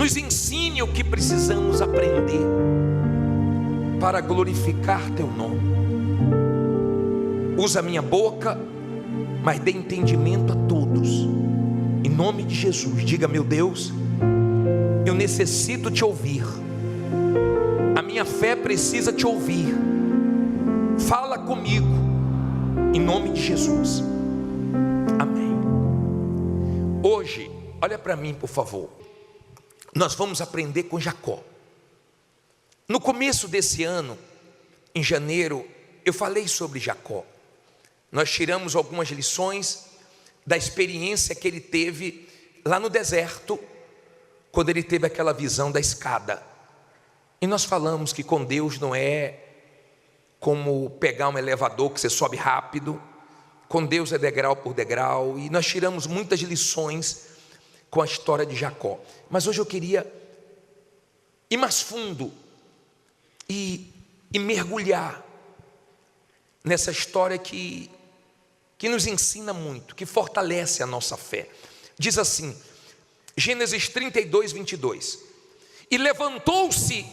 nos ensine o que precisamos aprender para glorificar teu nome. Usa a minha boca, mas dê entendimento a todos, em nome de Jesus. Diga: meu Deus, eu necessito te ouvir, a minha fé precisa te ouvir, fala comigo, em nome de Jesus, amém. Hoje, olha para mim por favor, nós vamos aprender com Jacó. No começo desse ano, em janeiro, eu falei sobre Jacó. Nós tiramos algumas lições da experiência que ele teve lá no deserto, quando ele teve aquela visão da escada. E nós falamos que com Deus não é como pegar um elevador que você sobe rápido. Com Deus é degrau por degrau. E nós tiramos muitas lições com a história de Jacó. Mas hoje eu queria ir mais fundo e mergulhar nessa história que nos ensina muito, que fortalece a nossa fé. Diz assim, Gênesis 32, 22: e levantou-se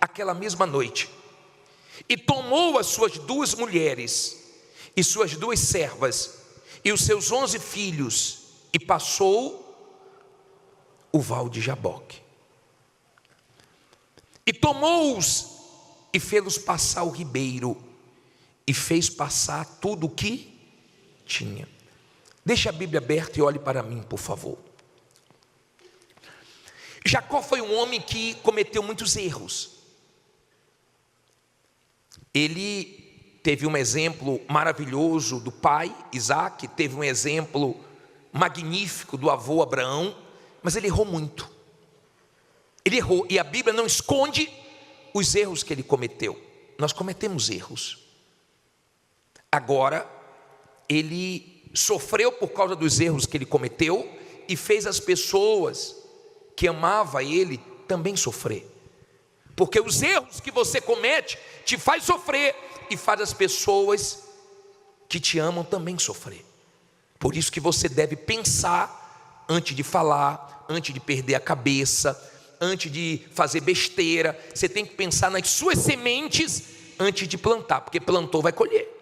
aquela mesma noite, e tomou as suas 2 mulheres, e suas 2 servas, e os seus 11 filhos, e passou o val de Jaboque. E tomou-os, e fê-los passar o ribeiro, e fez passar tudo o que tinha. Deixa a Bíblia aberta e olhe para mim, por favor. Jacó foi um homem que cometeu muitos erros. Ele teve um exemplo maravilhoso do pai Isaac, teve um exemplo magnífico do avô Abraão, mas ele errou muito. Ele errou, e a Bíblia não esconde os erros que ele cometeu. Nós cometemos erros. Agora, ele sofreu por causa dos erros que ele cometeu e fez as pessoas que amavam ele também sofrer. Porque os erros que você comete te faz sofrer e faz as pessoas que te amam também sofrer. Por isso que você deve pensar antes de falar, antes de perder a cabeça, antes de fazer besteira. Você tem que pensar nas suas sementes antes de plantar, porque plantou vai colher.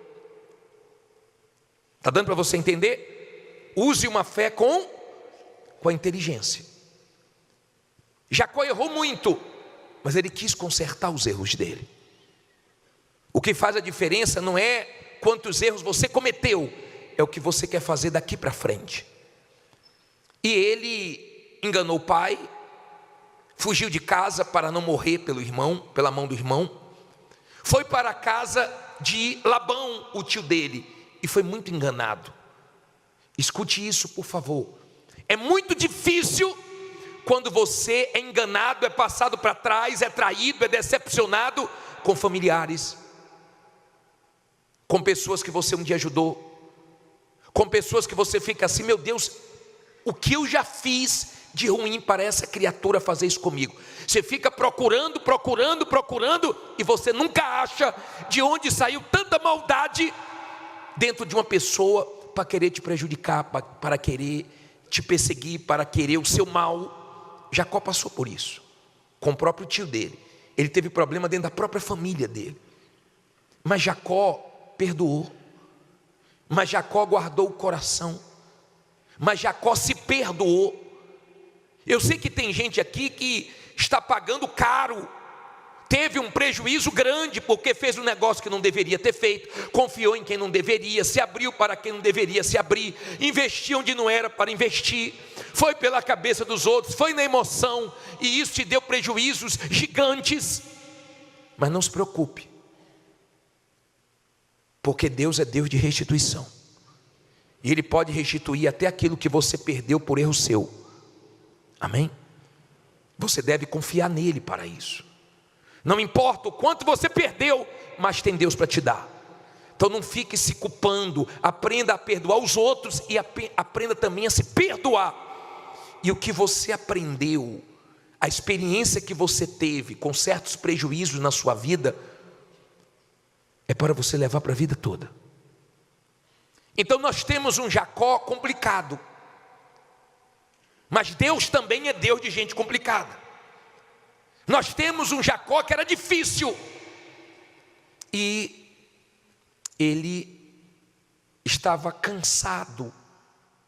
Está dando para você entender? Use uma fé com a inteligência. Jacó errou muito, mas ele quis consertar os erros dele. O que faz a diferença não é quantos erros você cometeu, é o que você quer fazer daqui para frente. E ele enganou o pai, fugiu de casa para não morrer pela mão do irmão, foi para a casa de Labão, o tio dele, e foi muito enganado. Escute isso, por favor. É muito difícil quando você é enganado, é passado para trás, é traído, é decepcionado com familiares, com pessoas que você um dia ajudou, com pessoas que você fica assim: meu Deus, o que eu já fiz de ruim para essa criatura fazer isso comigo? Você fica procurando, e você nunca acha de onde saiu tanta maldade dentro de uma pessoa para querer te prejudicar, para querer te perseguir, para querer o seu mal. Jacó passou por isso, com o próprio tio dele. Ele teve problema dentro da própria família dele. Mas Jacó perdoou. Mas Jacó guardou o coração. Mas Jacó se perdoou. Eu sei que tem gente aqui que está pagando caro, teve um prejuízo grande porque fez um negócio que não deveria ter feito, confiou em quem não deveria, se abriu para quem não deveria se abrir, investiu onde não era para investir, foi pela cabeça dos outros, foi na emoção, e isso te deu prejuízos gigantes. Mas não se preocupe, porque Deus é Deus de restituição, e Ele pode restituir até aquilo que você perdeu por erro seu. Amém? Você deve confiar nele para isso. Não importa o quanto você perdeu, mas tem Deus para te dar. Então não fique se culpando, aprenda a perdoar os outros e aprenda também a se perdoar. E o que você aprendeu, a experiência que você teve com certos prejuízos na sua vida, é para você levar para a vida toda. Então nós temos um Jacó complicado. Mas Deus também é Deus de gente complicada. Nós temos um Jacó que era difícil, e ele estava cansado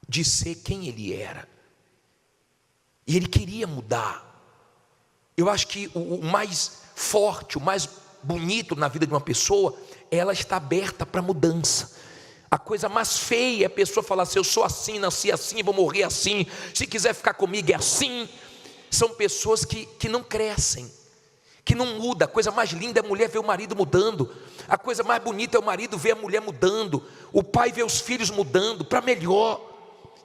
de ser quem ele era, e ele queria mudar. Eu acho que o mais forte, o mais bonito na vida de uma pessoa, ela está aberta para mudança. A coisa mais feia é a pessoa falar assim: eu sou assim, nasci assim, vou morrer assim, se quiser ficar comigo é assim. São pessoas que não crescem, que não mudam. A coisa mais linda é a mulher ver o marido mudando, a coisa mais bonita é o marido ver a mulher mudando, o pai ver os filhos mudando para melhor.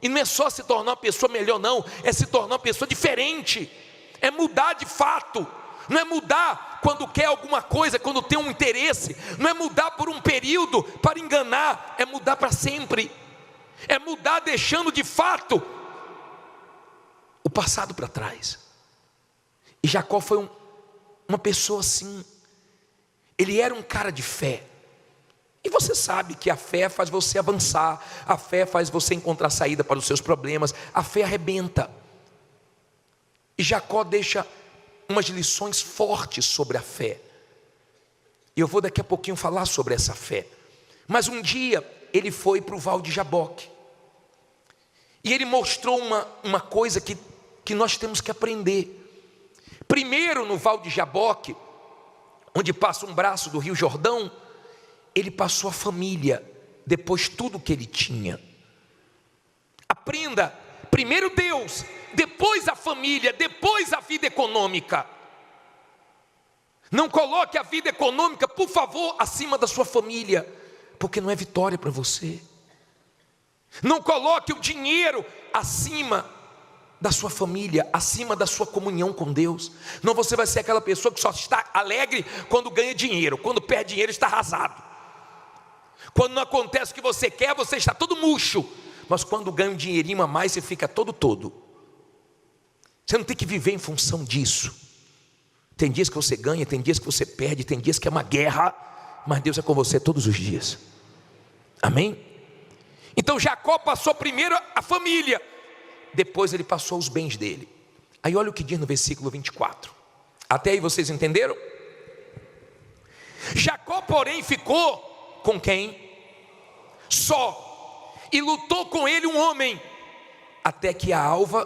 E não é só se tornar uma pessoa melhor não, é se tornar uma pessoa diferente, é mudar de fato. Não é mudar quando quer alguma coisa, quando tem um interesse, não é mudar por um período para enganar, é mudar para sempre, é mudar deixando de fato o passado para trás. E Jacó foi uma pessoa assim, ele era um cara de fé. E você sabe que a fé faz você avançar, a fé faz você encontrar saída para os seus problemas, a fé arrebenta. E Jacó deixa umas lições fortes sobre a fé. E eu vou daqui a pouquinho falar sobre essa fé. Mas um dia ele foi para o Val de Jaboque, e ele mostrou uma coisa que nós temos que aprender. Primeiro, no Val de Jaboque, onde passa um braço do Rio Jordão, ele passou a família, depois tudo que ele tinha. Aprenda, primeiro Deus, depois a família, depois a vida econômica. Não coloque a vida econômica, por favor, acima da sua família, porque não é vitória para você. Não coloque o dinheiro acima da sua família, acima da sua comunhão com Deus. Não, você vai ser aquela pessoa que só está alegre quando ganha dinheiro, quando perde dinheiro está arrasado. Quando não acontece o que você quer, você está todo murcho. Mas quando ganha um dinheirinho a mais, você fica todo. Você não tem que viver em função disso. Tem dias que você ganha, tem dias que você perde, tem dias que é uma guerra, mas Deus é com você todos os dias. Amém? Então Jacó passou primeiro a família, depois ele passou os bens dele. Aí olha o que diz no versículo 24. Até aí vocês entenderam? Jacó, porém, ficou com quem? Só. E lutou com ele um homem, até que a alva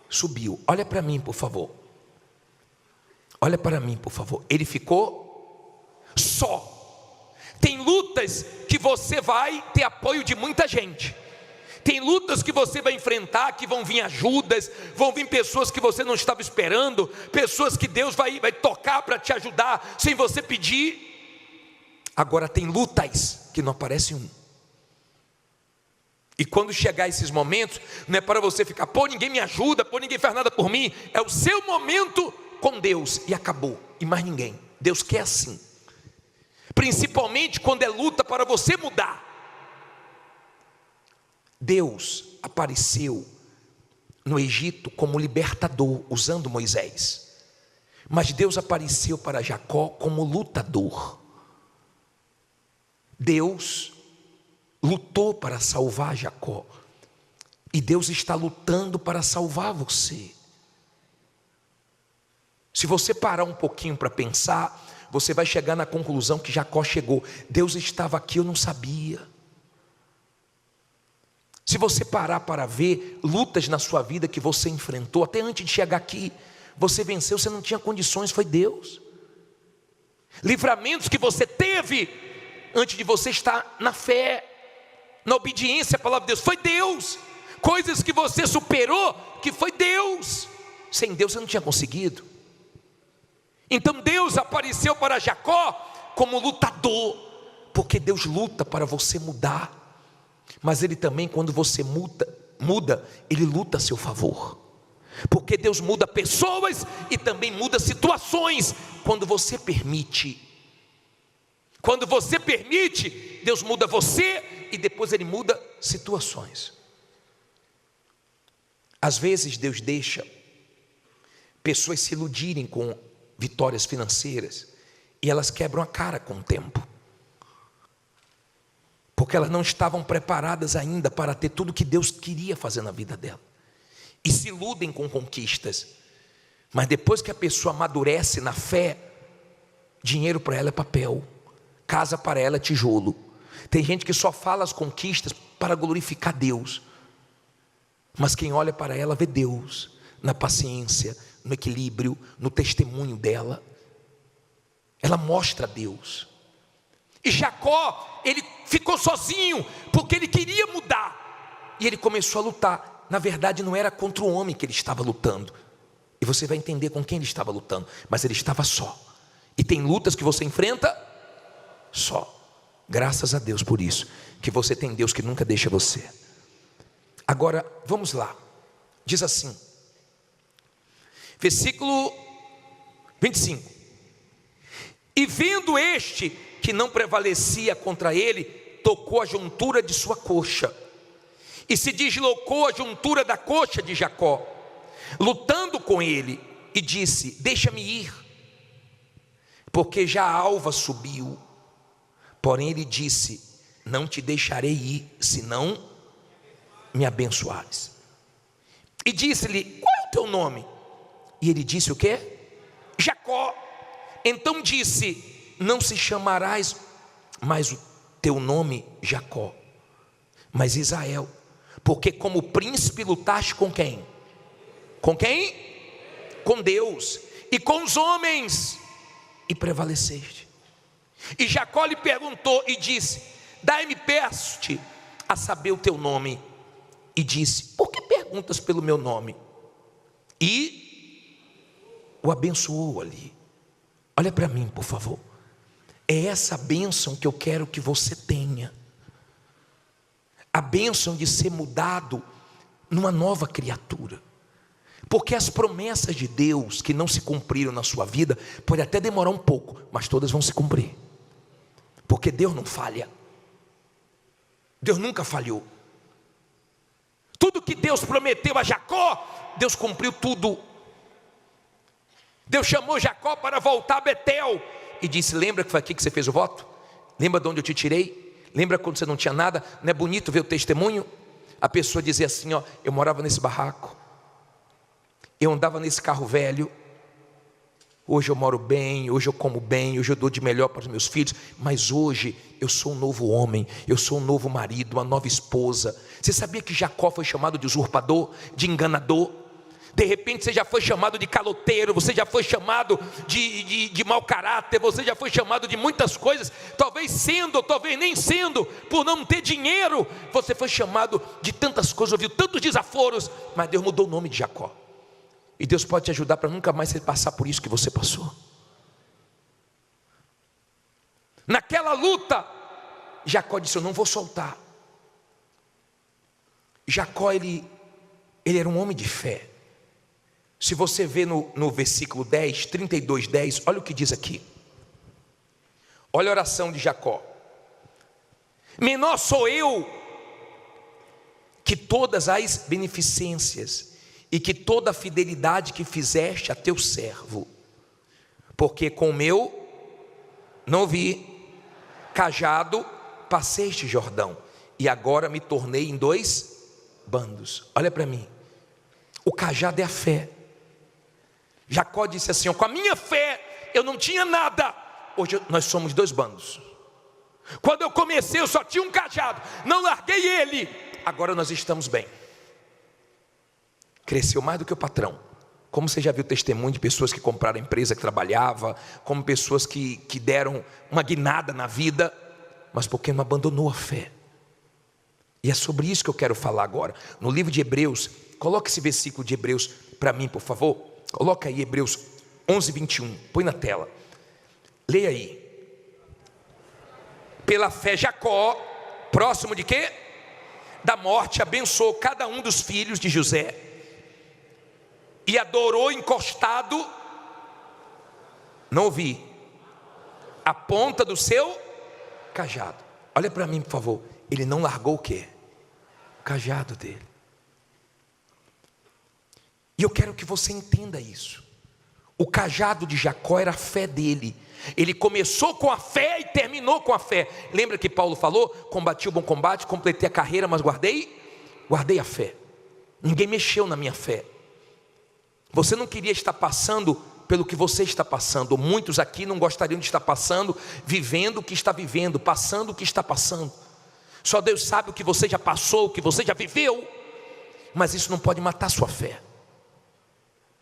subiu. Olha para mim, por favor. Olha para mim, por favor. Ele ficou só. Tem lutas que você vai ter apoio de muita gente. Tem lutas que você vai enfrentar, que vão vir ajudas, vão vir pessoas que você não estava esperando, pessoas que Deus vai tocar para te ajudar, sem você pedir. Agora tem lutas que não aparece um. E quando chegar esses momentos, não é para você ficar: pô, ninguém me ajuda, pô, ninguém faz nada por mim. É o seu momento com Deus, e acabou, e mais ninguém. Deus quer assim, principalmente quando é luta para você mudar. Deus apareceu no Egito como libertador, usando Moisés. Mas Deus apareceu para Jacó como lutador. Deus lutou para salvar Jacó, e Deus está lutando para salvar você. Se você parar um pouquinho para pensar, você vai chegar na conclusão que Jacó chegou: Deus estava aqui, eu não sabia. Se você parar para ver lutas na sua vida que você enfrentou, até antes de chegar aqui, você venceu, você não tinha condições, foi Deus. Livramentos que você teve antes de você estar na fé, na obediência à palavra de Deus, foi Deus. Coisas que você superou, que foi Deus. Sem Deus você não tinha conseguido. Então Deus apareceu para Jacó como lutador, porque Deus luta para você mudar. Mas Ele também, quando você muda, Ele luta a seu favor. Porque Deus muda pessoas e também muda situações, quando você permite. Quando você permite, Deus muda você e depois Ele muda situações. Às vezes Deus deixa pessoas se iludirem com vitórias financeiras, e elas quebram a cara com o tempo, porque elas não estavam preparadas ainda para ter tudo que Deus queria fazer na vida dela. e se iludem com conquistas. Mas depois que a pessoa amadurece na fé, dinheiro para ela é papel, casa para ela é tijolo. Tem gente que só fala as conquistas para glorificar Deus, mas quem olha para ela vê Deus na paciência, no equilíbrio, no testemunho dela. Ela mostra Deus. E Jacó, ele ficou sozinho, porque ele queria mudar, e ele começou a lutar. Na verdade não era contra o homem que ele estava lutando, e você vai entender com quem ele estava lutando, mas ele estava só. E tem lutas que você enfrenta só. Graças a Deus por isso, que você tem Deus que nunca deixa você. Agora, vamos lá. Diz assim, versículo 25. E vendo este que não prevalecia contra ele, tocou a juntura de sua coxa, e se deslocou a juntura da coxa de Jacó, lutando com ele, e disse: deixa-me ir, porque já a alva subiu. Porém ele disse: não te deixarei ir, senão me abençoares. E disse-lhe: qual é o teu nome? E ele disse o quê? Jacó. Então disse: não se chamarás mais o teu nome Jacó, mas Israel, porque como príncipe lutaste com quem? Com quem? Com Deus e com os homens, e prevaleceste. E Jacó lhe perguntou e disse: dai-me, peço-te, a saber o teu nome. E disse: por que perguntas pelo meu nome? E o abençoou ali. Olha para mim, por favor. É essa bênção que eu quero que você tenha. A bênção de ser mudado numa nova criatura. Porque as promessas de Deus que não se cumpriram na sua vida, pode até demorar um pouco, mas todas vão se cumprir. Porque Deus não falha. Deus nunca falhou. Tudo que Deus prometeu a Jacó, Deus cumpriu tudo. Deus chamou Jacó para voltar a Betel e disse: lembra que foi aqui que você fez o voto? Lembra de onde eu te tirei? Lembra quando você não tinha nada? Não é bonito ver o testemunho? A pessoa dizia assim: ó, eu morava nesse barraco, eu andava nesse carro velho, hoje eu moro bem, hoje eu como bem, hoje eu dou de melhor para os meus filhos, mas hoje eu sou um novo homem, eu sou um novo marido, uma nova esposa. Você sabia que Jacó foi chamado de usurpador, de enganador? De repente você já foi chamado de caloteiro, você já foi chamado de mau caráter, você já foi chamado de muitas coisas, talvez sendo, ou talvez nem sendo, por não ter dinheiro, você foi chamado de tantas coisas, ouviu tantos desaforos, mas Deus mudou o nome de Jacó. E Deus pode te ajudar para nunca mais você passar por isso que você passou. Naquela luta, Jacó disse: eu não vou soltar. Jacó, ele era um homem de fé. Se você vê no versículo 10, 32, 10, olha o que diz aqui. Olha a oração de Jacó: menor sou eu que todas as beneficências e que toda a fidelidade que fizeste a teu servo, porque com o meu, não vi, cajado passei este Jordão, e agora me tornei em 2 bandos. Olha para mim, o cajado é a fé. Jacó disse assim: ó, com a minha fé eu não tinha nada, hoje nós somos 2 bandos. Quando eu comecei eu só tinha um cajado, não larguei ele, agora nós estamos bem. Cresceu mais do que o patrão. Como você já viu testemunho de pessoas que compraram a empresa que trabalhava, como pessoas que deram uma guinada na vida, mas porque não abandonou a fé. E é sobre isso que eu quero falar agora. No livro de Hebreus, coloque esse versículo de Hebreus para mim, por favor. Coloca aí Hebreus 11, 21, põe na tela. Leia aí. Pela fé Jacó, próximo de quê? Da morte, abençoou cada um dos filhos de José, e adorou encostado, não ouvi, a ponta do seu cajado. Olha para mim, por favor. Ele não largou o quê? O cajado dele. E eu quero que você entenda isso. O cajado de Jacó era a fé dele. Ele começou com a fé e terminou com a fé. Lembra que Paulo falou: combati o bom combate, completei a carreira, mas guardei a fé. Ninguém mexeu na minha fé. Você não queria estar passando pelo que você está passando. Muitos aqui não gostariam de estar passando, vivendo o que está vivendo, passando o que está passando. Só Deus sabe o que você já passou, o que você já viveu. Mas isso não pode matar a sua fé.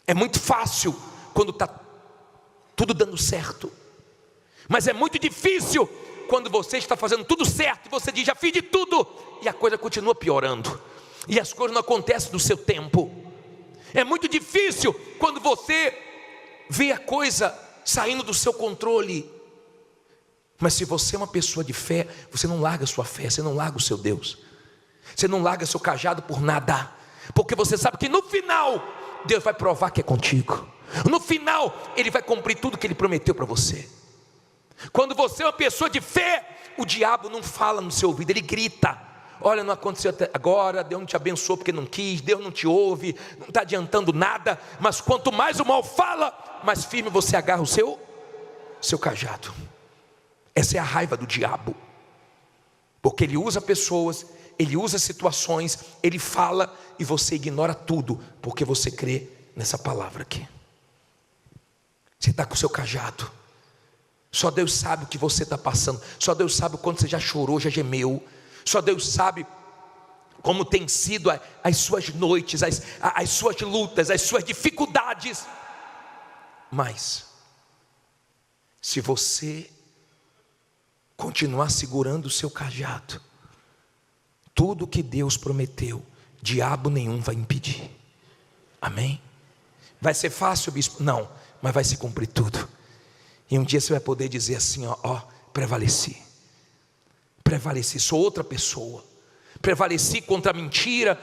É muito fácil quando está tudo dando certo. Mas é muito difícil quando você está fazendo tudo certo e você diz, já fiz de tudo, e a coisa continua piorando, e as coisas não acontecem no seu tempo. É muito difícil quando você vê a coisa saindo do seu controle. Mas se você é uma pessoa de fé, você não larga a sua fé, você não larga o seu Deus, você não larga seu cajado por nada, porque você sabe que no final Deus vai provar que é contigo. No final Ele vai cumprir tudo que Ele prometeu para você. Quando você é uma pessoa de fé, o diabo não fala no seu ouvido, ele grita, olha, não aconteceu até agora, Deus não te abençoou porque não quis, Deus não te ouve, não está adiantando nada. Mas quanto mais o mal fala, mais firme você agarra o seu cajado. Essa é a raiva do diabo, porque ele usa pessoas, ele usa situações, ele fala e você ignora tudo, porque você crê nessa palavra aqui. Você está com o seu cajado. Só Deus sabe o que você está passando. Só Deus sabe o quanto você já chorou, já gemeu. Só Deus sabe como tem sido as suas noites, as suas lutas, as suas dificuldades. Mas se você continuar segurando o seu cajado, tudo que Deus prometeu, diabo nenhum vai impedir. Amém? Vai ser fácil, bispo? Não, mas vai se cumprir tudo. E um dia você vai poder dizer assim, prevaleci, sou outra pessoa, prevaleci contra a mentira,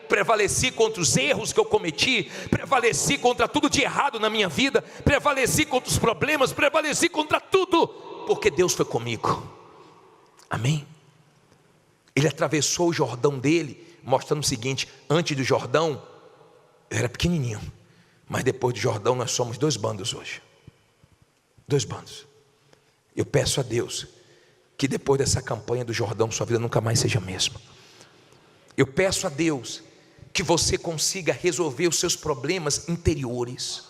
prevaleci contra os erros que eu cometi, prevaleci contra tudo de errado na minha vida, prevaleci contra os problemas, prevaleci contra tudo, porque Deus foi comigo. Amém? Ele atravessou o Jordão dele, mostrando o seguinte, antes do Jordão, eu era pequenininho, mas depois do Jordão nós somos 2 bandos hoje. 2 bandos. Eu peço a Deus que depois dessa campanha do Jordão sua vida nunca mais seja a mesma. Eu peço a Deus que você consiga resolver os seus problemas interiores.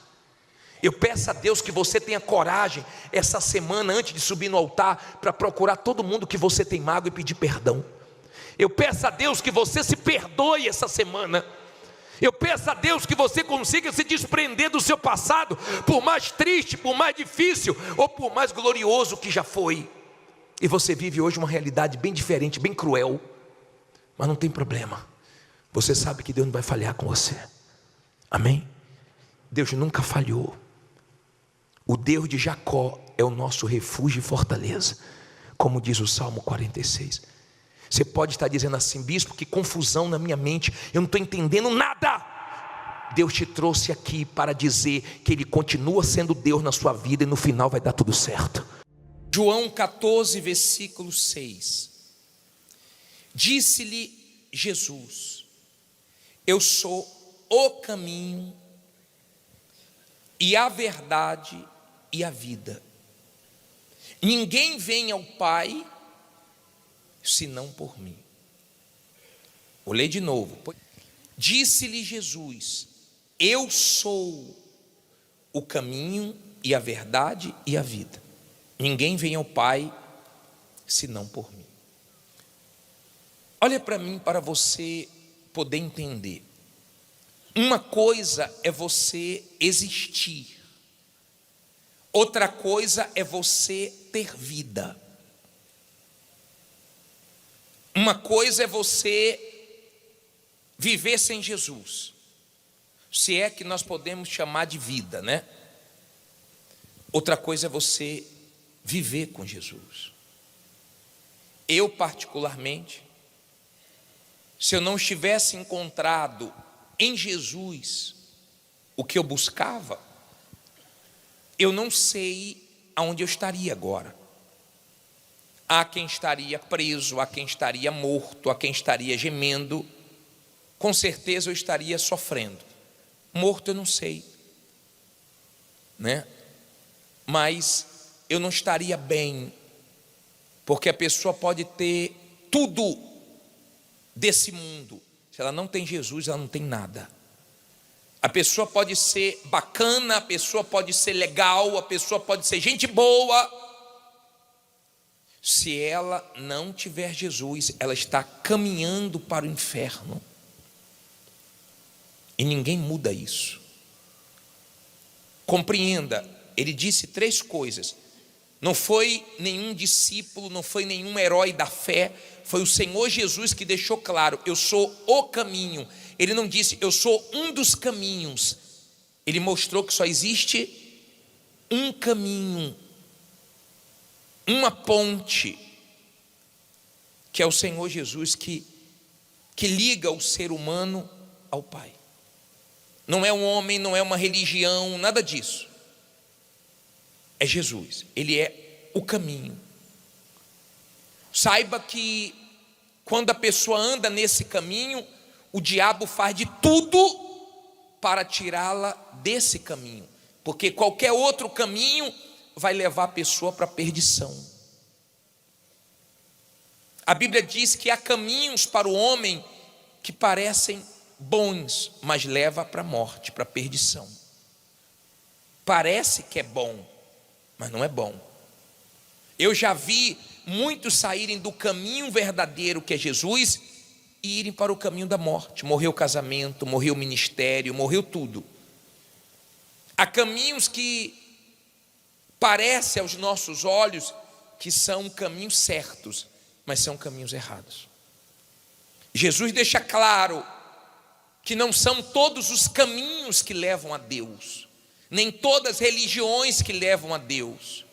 Eu peço a Deus que você tenha coragem essa semana, antes de subir no altar, para procurar todo mundo que você tem mágoa e pedir perdão. Eu peço a Deus que você se perdoe essa semana. Eu peço a Deus que você consiga se desprender do seu passado, por mais triste, por mais difícil, ou por mais glorioso que já foi. E você vive hoje uma realidade bem diferente, bem cruel, mas não tem problema. Você sabe que Deus não vai falhar com você. Amém? Deus nunca falhou. O Deus de Jacó é o nosso refúgio e fortaleza, como diz o Salmo 46. Você pode estar dizendo assim, bispo, que confusão na minha mente, eu não estou entendendo nada. Deus te trouxe aqui para dizer que Ele continua sendo Deus na sua vida e no final vai dar tudo certo. João 14, versículo 6. Disse-lhe Jesus, eu sou o caminho e a verdade e a vida. Ninguém vem ao Pai senão por mim. Vou ler de novo. Disse-lhe Jesus, eu sou o caminho e a verdade e a vida. Ninguém vem ao Pai senão por mim. Olha para mim, para você poder entender. Uma coisa é você existir, outra coisa é você ter vida. Uma coisa é você viver sem Jesus, se é que nós podemos chamar de vida, né? Outra coisa é você viver com Jesus. Eu particularmente, se eu não tivesse encontrado em Jesus o que eu buscava, eu não sei aonde eu estaria agora. Há quem estaria preso, há quem estaria morto, há quem estaria gemendo. Com certeza eu estaria sofrendo. Morto eu não sei, né? Mas eu não estaria bem, porque a pessoa pode ter tudo desse mundo. Se ela não tem Jesus, ela não tem nada. A pessoa pode ser bacana, a pessoa pode ser legal, a pessoa pode ser gente boa. Se ela não tiver Jesus, ela está caminhando para o inferno. E ninguém muda isso. Compreenda, ele disse 3 coisas. Não foi nenhum discípulo, não foi nenhum herói da fé, foi o Senhor Jesus que deixou claro: eu sou o caminho. Ele não disse, eu sou um dos caminhos. Ele mostrou que só existe um caminho, uma ponte, que é o Senhor Jesus que liga o ser humano ao Pai. Não é um homem, não é uma religião, nada disso. É Jesus, Ele é o caminho. Saiba que quando a pessoa anda nesse caminho, o diabo faz de tudo para tirá-la desse caminho, porque qualquer outro caminho vai levar a pessoa para a perdição. A Bíblia diz que há caminhos para o homem que parecem bons, mas leva para a morte, para a perdição. Parece que é bom, mas não é bom. Eu já vi muitos saírem do caminho verdadeiro, que é Jesus, e irem para o caminho da morte. Morreu o casamento, morreu o ministério, morreu tudo. Há caminhos que parecem aos nossos olhos que são caminhos certos, mas são caminhos errados. Jesus deixa claro que não são todos os caminhos que levam a Deus, nem todas as religiões que levam a Deus.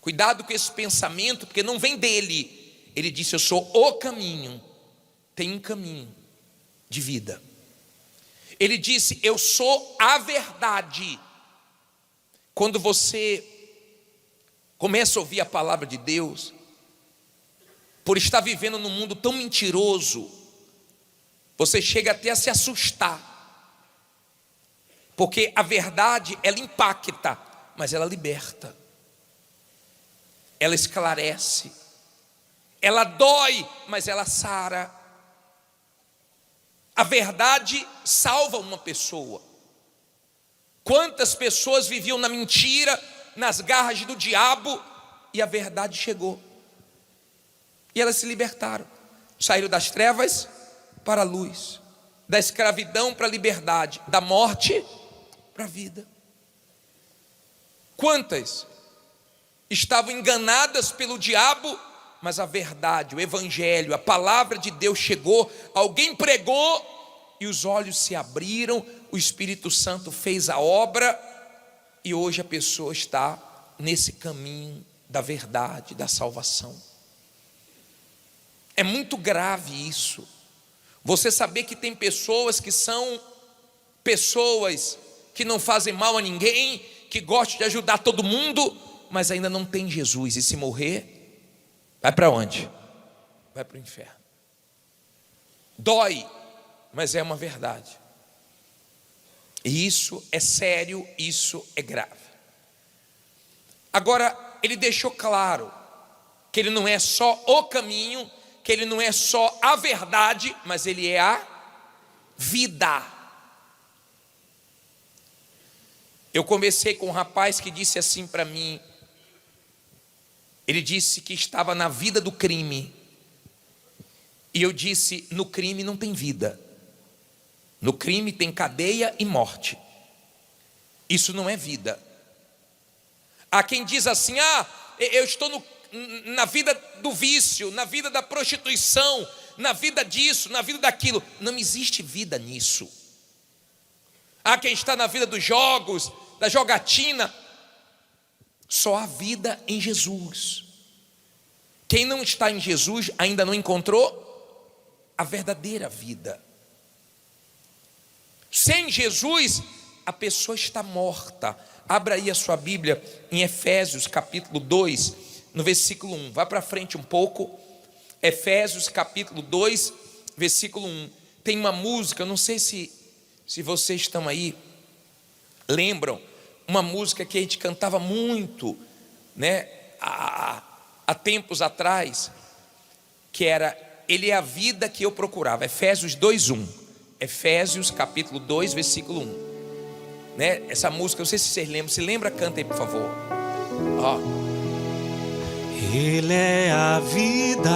Cuidado com esse pensamento, porque não vem dele. Ele disse, eu sou o caminho. Tem um caminho de vida. Ele disse, eu sou a verdade. Quando você começa a ouvir a palavra de Deus, por estar vivendo num mundo tão mentiroso, você chega até a se assustar, porque a verdade, ela impacta, mas ela liberta, ela esclarece, ela dói, mas ela sara. A verdade salva uma pessoa. Quantas pessoas viviam na mentira, nas garras do diabo, e a verdade chegou, e elas se libertaram, saíram das trevas para a luz, da escravidão para a liberdade, da morte para a vida. Quantas estavam enganadas pelo diabo, mas a verdade, o evangelho, a palavra de Deus chegou, alguém pregou e os olhos se abriram, o Espírito Santo fez a obra e hoje a pessoa está nesse caminho da verdade, da salvação. É muito grave isso. Você saber que tem pessoas que são pessoas que não fazem mal a ninguém, que gostam de ajudar todo mundo, mas ainda não tem Jesus, e se morrer, vai para onde? Vai para o inferno. Dói, mas é uma verdade. E isso é sério, isso é grave. Agora, ele deixou claro que ele não é só o caminho, que ele não é só a verdade, mas ele é a vida. Eu conversei com um rapaz que disse assim para mim, ele disse que estava na vida do crime, e eu disse, no crime não tem vida, no crime tem cadeia e morte, isso não é vida. Há quem diz assim, eu estou na vida do vício, na vida da prostituição, na vida disso, na vida daquilo. Não existe vida nisso. Há quem está na vida dos jogos, da jogatina. Só há vida em Jesus. Quem não está em Jesus ainda não encontrou a verdadeira vida. Sem Jesus, a pessoa está morta. Abra aí a sua Bíblia em Efésios capítulo 2, no versículo 1, vá para frente um pouco. Efésios capítulo 2, versículo 1. Tem uma música, não sei se vocês estão aí, lembram, uma música que a gente cantava muito, né, há tempos atrás, que era ele é a vida que eu procurava. Efésios 2:1. Efésios capítulo 2, versículo 1. Né? Essa música, não sei se vocês lembram. Se lembra, canta aí, por favor. Ó. Ele é a vida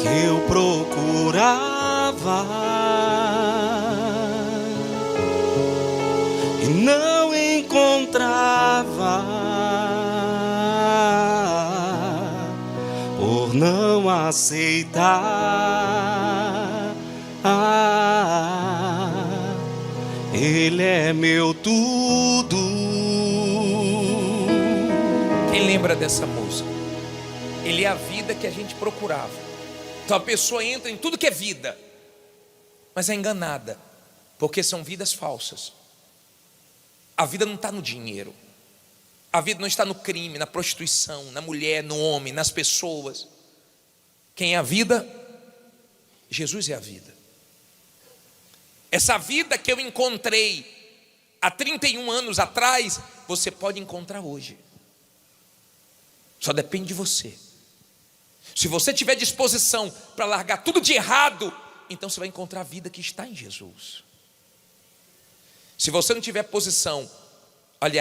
que eu procurava e não encontrava, por não aceitar. Ele é meu tudo. Quem lembra dessa música? Ele é a vida que a gente procurava. Então a pessoa entra em tudo que é vida, mas é enganada, porque são vidas falsas. A vida não está no dinheiro, a vida não está no crime, na prostituição, na mulher, no homem, nas pessoas. Quem é a vida? Jesus é a vida. Essa vida que eu encontrei há 31 anos atrás, você pode encontrar hoje. Só depende de você. Se você tiver disposição para largar tudo de errado, então você vai encontrar a vida que está em Jesus. Se você não tiver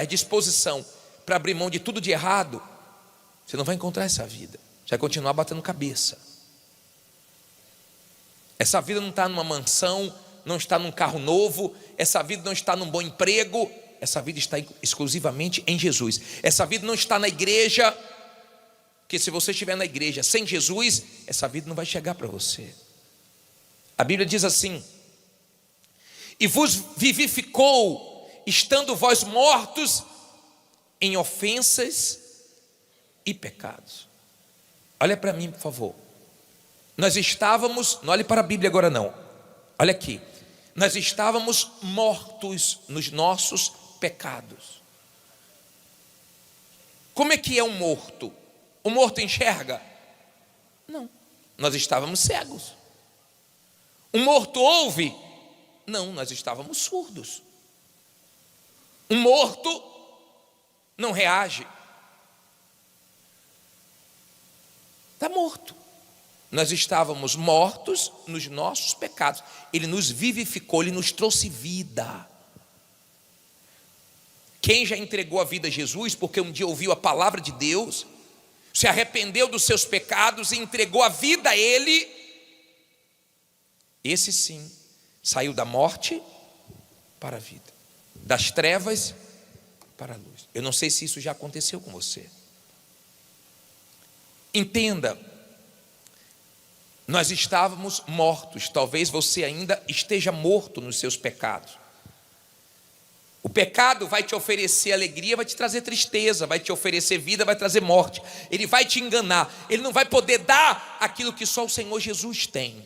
disposição para abrir mão de tudo de errado, você não vai encontrar essa vida. Você vai continuar batendo cabeça. Essa vida não está numa mansão, não está num carro novo, essa vida não está num bom emprego, essa vida está exclusivamente em Jesus. Essa vida não está na igreja, porque se você estiver na igreja sem Jesus, essa vida não vai chegar para você. A Bíblia diz assim: e vos vivificou, estando vós mortos em ofensas e pecados. Olha para mim, por favor. Nós estávamos, não olhe para a Bíblia agora não, olha aqui. Nós estávamos mortos nos nossos pecados. Como é que é um morto? O morto enxerga? Não, nós estávamos cegos. Um morto ouve? Não, nós estávamos surdos. Um morto não reage. Está morto. Nós estávamos mortos nos nossos pecados. Ele nos vivificou, Ele nos trouxe vida. Quem já entregou a vida a Jesus, porque um dia ouviu a palavra de Deus, se arrependeu dos seus pecados e entregou a vida a Ele, esse sim, saiu da morte para a vida, das trevas para a luz. Eu não sei se isso já aconteceu com você. Entenda, nós estávamos mortos, talvez você ainda esteja morto nos seus pecados. O pecado vai te oferecer alegria, vai te trazer tristeza, vai te oferecer vida, vai trazer morte. Ele vai te enganar, ele não vai poder dar aquilo que só o Senhor Jesus tem.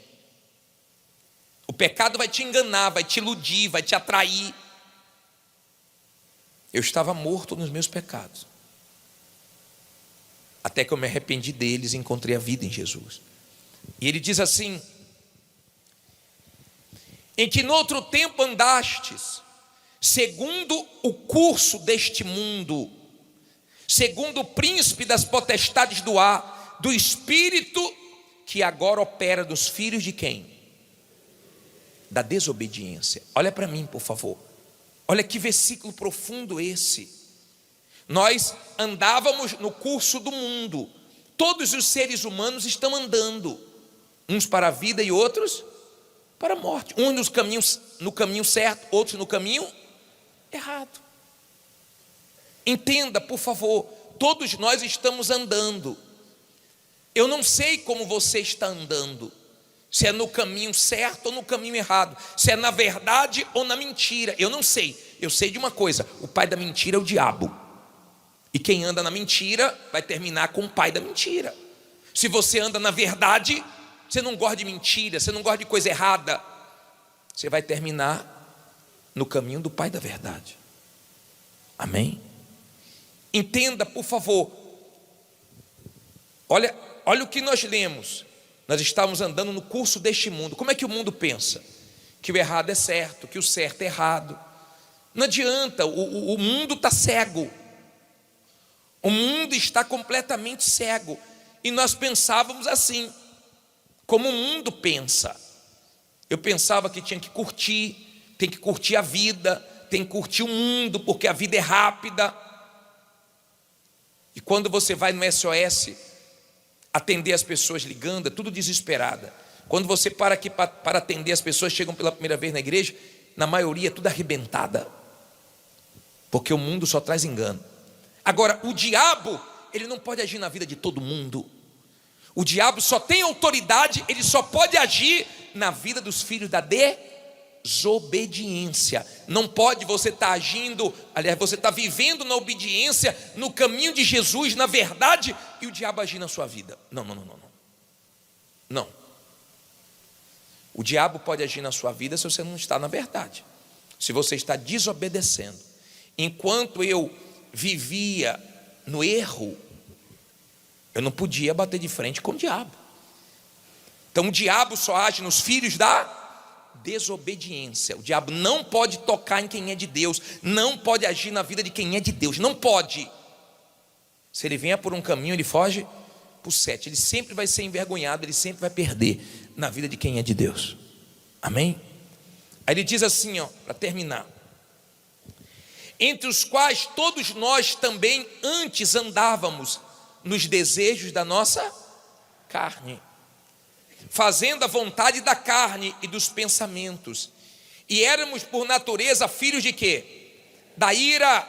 O pecado vai te enganar, vai te iludir, vai te atrair. Eu estava morto nos meus pecados, até que eu me arrependi deles e encontrei a vida em Jesus. E ele diz assim: em que no outro tempo andastes, segundo o curso deste mundo, segundo o príncipe das potestades do ar, do espírito que agora opera dos filhos de quem? Da desobediência. Olha para mim, por favor. Olha que versículo profundo esse. Nós andávamos no curso do mundo. Todos os seres humanos estão andando, uns para a vida e outros para a morte. Uns no caminho certo, outros no caminho errado. Entenda, por favor, todos nós estamos andando. Eu não sei como você está andando, se é no caminho certo ou no caminho errado, se é na verdade ou na mentira. Eu não sei. Eu sei de uma coisa: o pai da mentira é o diabo. E quem anda na mentira vai terminar com o pai da mentira. Se você anda na verdade, você não gosta de mentira, você não gosta de coisa errada, você vai terminar no caminho do pai da verdade. Amém? Entenda, por favor. Olha o que nós lemos. Nós estávamos andando no curso deste mundo. Como é que o mundo pensa? Que o errado é certo, que o certo é errado. Não adianta, o mundo está cego. O mundo está completamente cego. E nós pensávamos assim, como o mundo pensa. Eu pensava que tinha que curtir, tem que curtir a vida, tem que curtir o mundo, porque a vida é rápida. E quando você vai no SOS atender as pessoas ligando, é tudo desesperada. Quando você para aqui para atender as pessoas que chegam pela primeira vez na igreja, na maioria é tudo arrebentada, porque o mundo só traz engano. Agora, o diabo, ele não pode agir na vida de todo mundo. O diabo só tem autoridade, ele só pode agir na vida dos filhos da desobediência. Não pode você estar agindo, aliás, você está vivendo na obediência, no caminho de Jesus, na verdade, e o diabo agir na sua vida. Não. O diabo pode agir na sua vida se você não está na verdade, se você está desobedecendo. Enquanto eu vivia no erro, eu não podia bater de frente com o diabo. Então o diabo só age nos filhos da desobediência. O diabo não pode tocar em quem é de Deus, não pode agir na vida de quem é de Deus, não pode. Se ele vier por um caminho, ele foge por 7. Ele sempre vai ser envergonhado, ele sempre vai perder na vida de quem é de Deus. Amém? Aí ele diz assim, para terminar: entre os quais todos nós também antes andávamos nos desejos da nossa carne, fazendo a vontade da carne e dos pensamentos, e éramos por natureza filhos de quê? Da ira,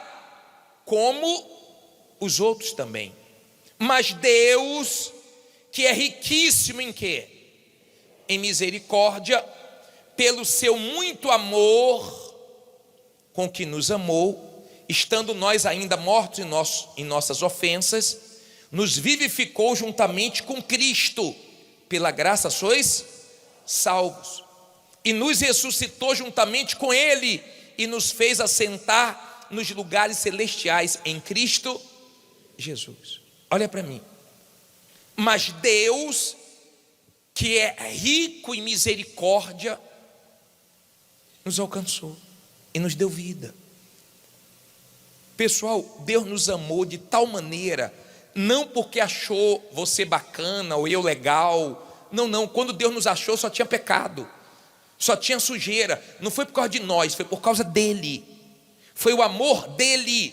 como os outros também. Mas Deus, que é riquíssimo em quê? Em misericórdia, pelo seu muito amor com que nos amou, estando nós ainda mortos em nossas ofensas, nos vivificou juntamente com Cristo. Pela graça sois salvos, e nos ressuscitou juntamente com Ele, e nos fez assentar nos lugares celestiais em Cristo Jesus. Olha para mim. Mas Deus, que é rico em misericórdia, nos alcançou e nos deu vida. Pessoal, Deus nos amou de tal maneira, não porque achou você bacana ou eu legal, não, quando Deus nos achou só tinha pecado, só tinha sujeira, não foi por causa de nós, foi por causa dele, foi o amor dele,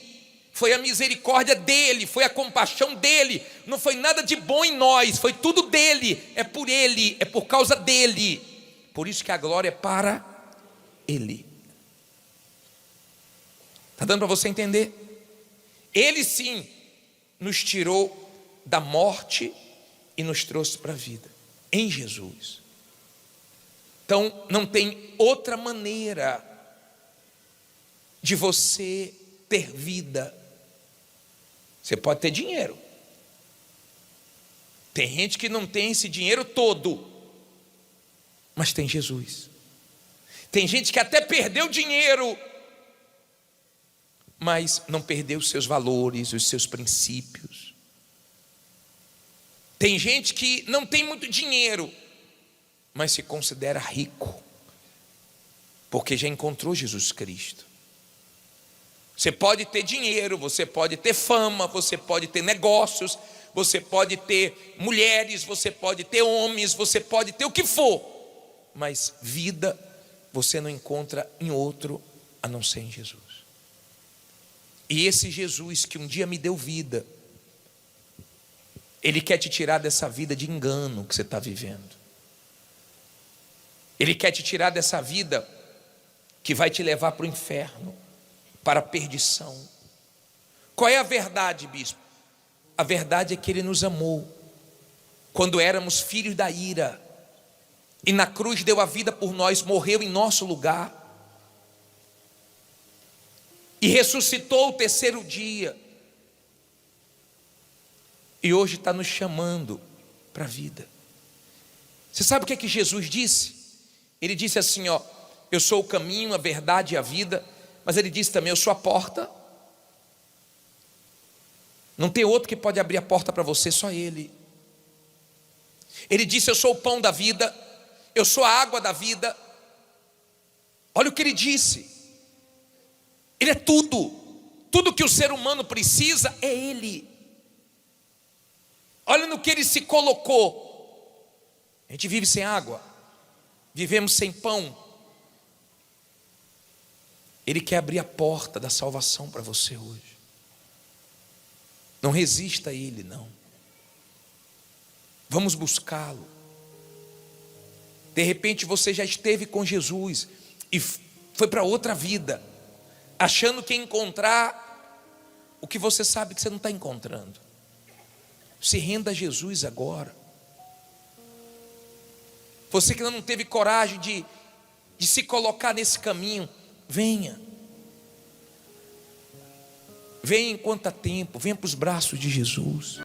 foi a misericórdia dele, foi a compaixão dele, não foi nada de bom em nós, foi tudo dele, é por ele, é por causa dele, por isso que a glória é para ele. Está dando para você entender? Ele sim nos tirou da morte e nos trouxe para a vida, em Jesus. Então não tem outra maneira de você ter vida. Você pode ter dinheiro, tem gente que não tem esse dinheiro todo, mas tem Jesus. Tem gente que até perdeu dinheiro, mas não perdeu os seus valores, os seus princípios. Tem gente que não tem muito dinheiro, mas se considera rico, porque já encontrou Jesus Cristo. Você pode ter dinheiro, você pode ter fama, você pode ter negócios, você pode ter mulheres, você pode ter homens, você pode ter o que for, mas vida você não encontra em outro a não ser em Jesus. E esse Jesus que um dia me deu vida, Ele quer te tirar dessa vida de engano que você está vivendo. Ele quer te tirar dessa vida que vai te levar para o inferno, para a perdição. Qual é a verdade, bispo? A verdade é que Ele nos amou quando éramos filhos da ira, e na cruz deu a vida por nós, morreu em nosso lugar, e ressuscitou o terceiro dia, e hoje está nos chamando para a vida. Você sabe o que é que Jesus disse? Ele disse assim, eu sou o caminho, a verdade e a vida, mas Ele disse também, eu sou a porta. Não tem outro que pode abrir a porta para você, só Ele. Ele disse, eu sou o pão da vida, eu sou a água da vida. Olha o que Ele disse. Ele é tudo que o ser humano precisa é Ele. olha no que ele se colocou. A gente vive sem água, vivemos sem pão. Ele quer abrir a porta da salvação para você hoje. Não resista a Ele, não. Vamos buscá-lo. De repente você já esteve com Jesus e foi para outra vida, achando que ia encontrar o que você sabe que você não está encontrando. Se renda a Jesus agora. Você que não teve coragem de se colocar nesse caminho, venha. Venha enquanto há tempo, venha para os braços de Jesus.